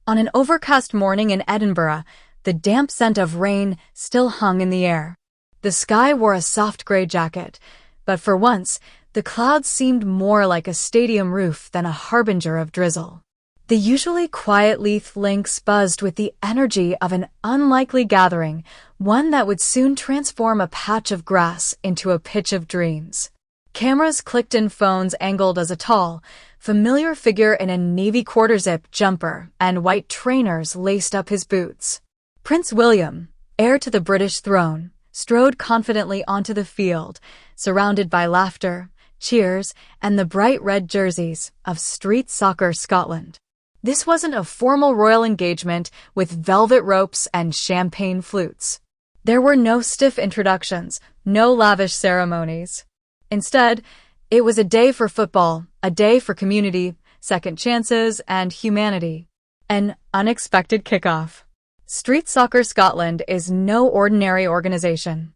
On an overcast morning in Edinburgh, the damp scent of rain still hung in the air. The sky wore a soft gray jacket, but for once, the clouds seemed more like a stadium roof than a harbinger of drizzle. The usually quiet Leith Links buzzed with the energy of an unlikely gathering, one that would soon transform a patch of grass into a pitch of dreams. Cameras clicked in phones angled as a tall, familiar figure in a navy quarter-zip jumper and white trainers laced up his boots. Prince William, heir to the British throne, strode confidently onto the field, surrounded by laughter, cheers, and the bright red jerseys of Street Soccer Scotland. This wasn't a formal royal engagement with velvet ropes and champagne flutes. There were no stiff introductions, no lavish ceremonies. Instead, it was a day for football, a day for community, second chances, and humanity. An unexpected kickoff. Street Soccer Scotland is no ordinary organization.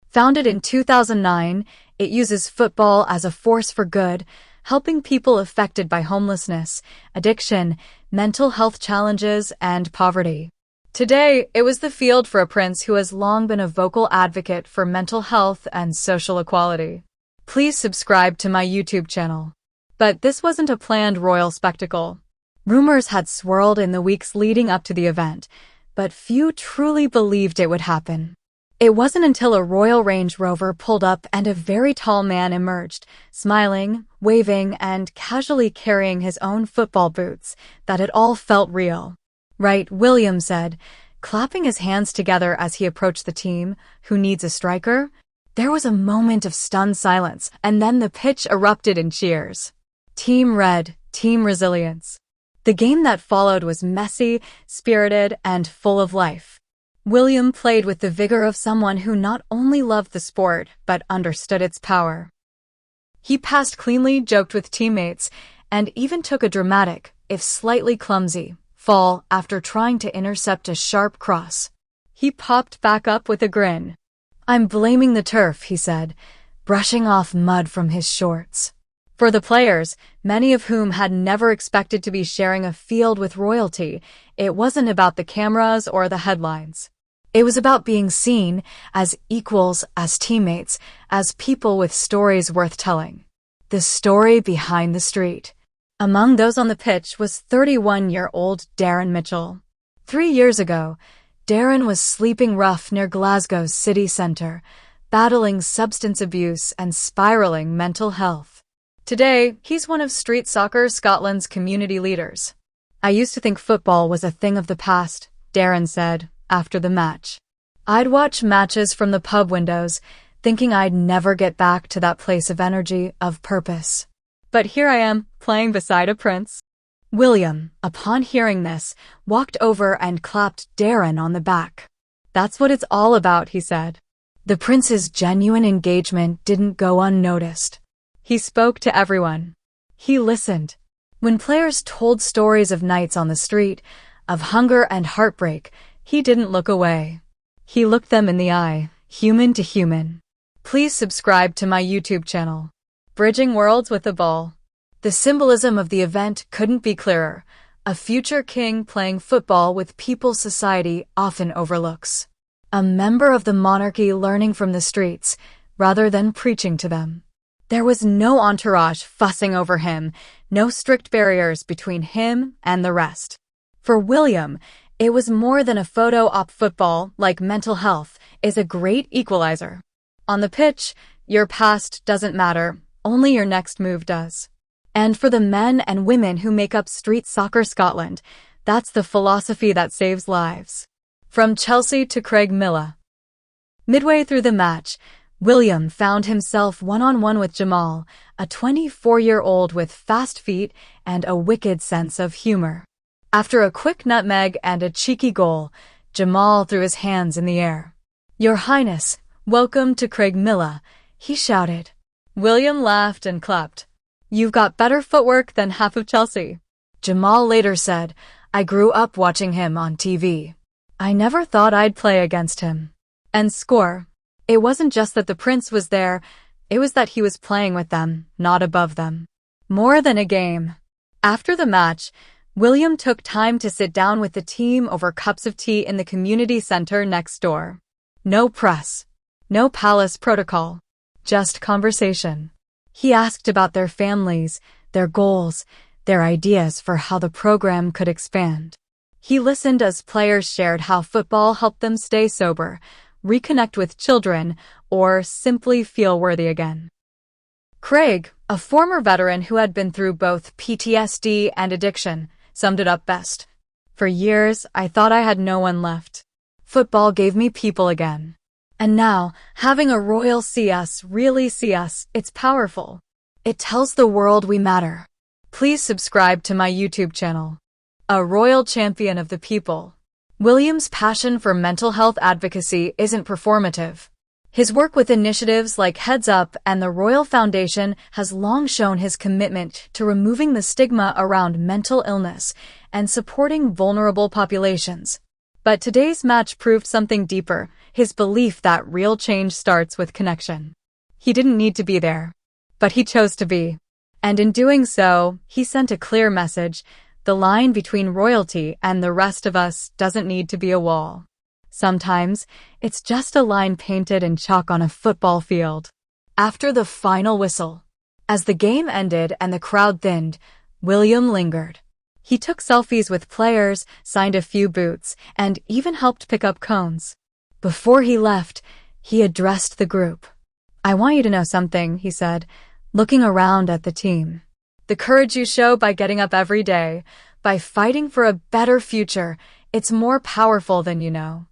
Founded in 2009, it uses football as a force for good, helping people affected by homelessness, addiction, mental health challenges, and poverty. Today, it was the field for a prince who has long been a vocal advocate for mental health and social equality. Please subscribe to my YouTube channel. But this wasn't a planned royal spectacle. Rumors had swirled in the weeks leading up to the event, but few truly believed it would happen. It wasn't until a Royal Range Rover pulled up and a very tall man emerged, smiling, waving, and casually carrying his own football boots, that it all felt real. "Right," William said, clapping his hands together as he approached the team. "Who needs a striker?" There was a moment of stunned silence, and then the pitch erupted in cheers. Team Red, Team Resilience. The game that followed was messy, spirited, and full of life. William played with the vigor of someone who not only loved the sport, but understood its power. He passed cleanly, joked with teammates, and even took a dramatic, if slightly clumsy, fall after trying to intercept a sharp cross. He popped back up with a grin. "I'm blaming the turf," he said, brushing off mud from his shorts. For the players, many of whom had never expected to be sharing a field with royalty, it wasn't about the cameras or the headlines. It was about being seen as equals, as teammates, as people with stories worth telling. The story behind the street. Among those on the pitch was 31-year-old Darren Mitchell. 3 years ago, Darren was sleeping rough near Glasgow's city centre, battling substance abuse and spiraling mental health. Today, he's one of Street Soccer Scotland's community leaders. "I used to think football was a thing of the past," Darren said, after the match. "I'd watch matches from the pub windows, thinking I'd never get back to that place of energy, of purpose. But here I am, playing beside a prince." William, upon hearing this, walked over and clapped Darren on the back. "That's what it's all about," he said. The prince's genuine engagement didn't go unnoticed. He spoke to everyone. He listened. When players told stories of nights on the street, of hunger and heartbreak, he didn't look away. He looked them in the eye, human to human. Please subscribe to my YouTube channel. Bridging Worlds with the Ball. The symbolism of the event couldn't be clearer. A future king playing football with people society often overlooks. A member of the monarchy learning from the streets, rather than preaching to them. There was no entourage fussing over him, no strict barriers between him and the rest. For William, it was more than a photo op. Football, like mental health, is a great equalizer. On the pitch, your past doesn't matter, only your next move does. And for the men and women who make up Street Soccer Scotland, that's the philosophy that saves lives. From Chelsea to Craigmillar. Midway through the match, William found himself one-on-one with Jamal, a 24-year-old with fast feet and a wicked sense of humor. After a quick nutmeg and a cheeky goal, Jamal threw his hands in the air. "Your Highness, welcome to Craigmillar," he shouted. William laughed and clapped. "You've got better footwork than half of Chelsea." Jamal later said, "I grew up watching him on TV. I never thought I'd play against him." And score. It wasn't just that the prince was there, it was that he was playing with them, not above them. More than a game. After the match, William took time to sit down with the team over cups of tea in the community center next door. No press. No palace protocol. Just conversation. He asked about their families, their goals, their ideas for how the program could expand. He listened as players shared how football helped them stay sober, reconnect with children, or simply feel worthy again. Craig, a former veteran who had been through both PTSD and addiction, summed it up best. For years, I thought I had no one left. Football gave me people again. And now, having a Royal really see us, it's powerful. It tells the world we matter. Please subscribe to my YouTube channel. A Royal Champion of the People. William's passion for mental health advocacy isn't performative. His work with initiatives like Heads Up and the Royal Foundation has long shown his commitment to removing the stigma around mental illness and supporting vulnerable populations. But today's match proved something deeper, his belief that real change starts with connection. He didn't need to be there, but he chose to be. And in doing so, he sent a clear message: the line between royalty and the rest of us doesn't need to be a wall. Sometimes, it's just a line painted in chalk on a football field. After the final whistle, as the game ended and the crowd thinned, William lingered. He took selfies with players, signed a few boots, and even helped pick up cones. Before he left, he addressed the group. "I want you to know something," he said, looking around at the team. "The courage you show by getting up every day, by fighting for a better future, it's more powerful than you know.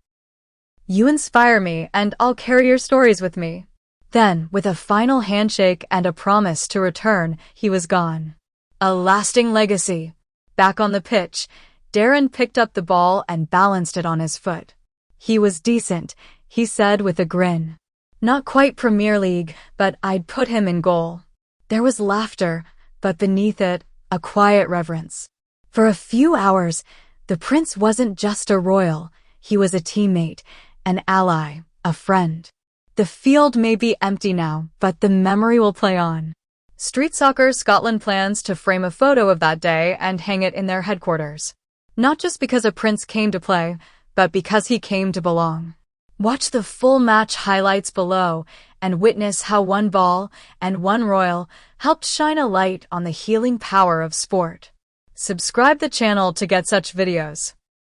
You inspire me, and I'll carry your stories with me." Then, with a final handshake and a promise to return, he was gone. A lasting legacy. Back on the pitch, Darren picked up the ball and balanced it on his foot. "He was decent," he said with a grin. "Not quite Premier League, but I'd put him in goal." There was laughter, but beneath it, a quiet reverence. For a few hours, the prince wasn't just a royal, he was a teammate, an ally, a friend. The field may be empty now, but the memory will play on. Street Soccer Scotland plans to frame a photo of that day and hang it in their headquarters. Not just because a prince came to play, but because he came to belong. Watch the full match highlights below and witness how one ball and one royal helped shine a light on the healing power of sport. Subscribe the channel to get such videos.